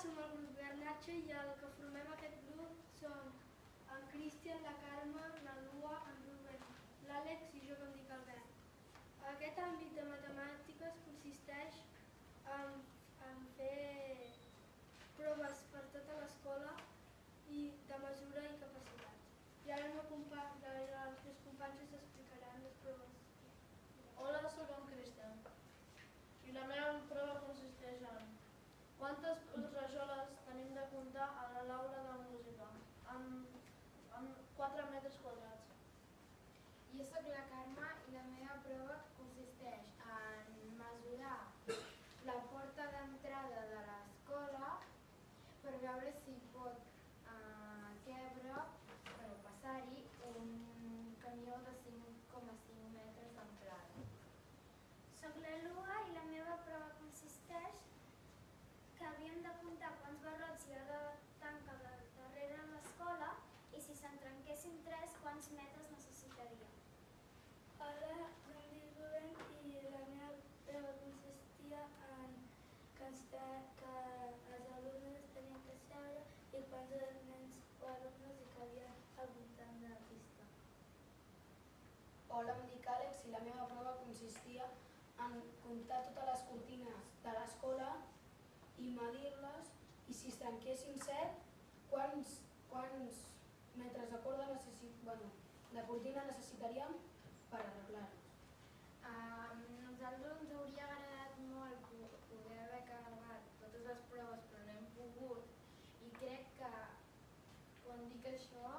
som el grup Garnatxa i el que formem aquest grup són en Cristian, la Carme, na Lua, en Rubén, l'Àlex i jo que em dic Albert. Aquest àmbit de matemàtiques consisteix en fer proves per tota l'escola i de mesura i capacitats. I ara els meus companys us explicaran les proves. Hola, soc en Cristian i la meva prova consisteix en quantes rajoles tenim de comptar a l'aula de música en 4 metres quadrats. Jo soc la Carme i la meva prova consisteix en mesurar la porta d'entrada de l'escola per veure si pot cabre o passar-hi un camió de 5,5 metres d'amplada. Soc la Lua i la meva prova consisteix que havíem de comptar quants barrots hi ha de tanca darrere l'escola i si se'n trenquessin 3, quants metres necessitaríem. Hola, em dic Rubén i la meva prova consistia en que els alumnes tenien que seure i quants nens o alumnes hi cabien al voltant de la pista. Hola, em dic Àlex i la meva prova consistia en comptar totes les cortines de l'escola i medir-les i si es trenquessin 7, quants metres de corda de cortina necessitaríem per arreglar-los. A nosaltres ens hauria agradat molt poder haver acabat totes les proves però no hem pogut i crec que quan dic això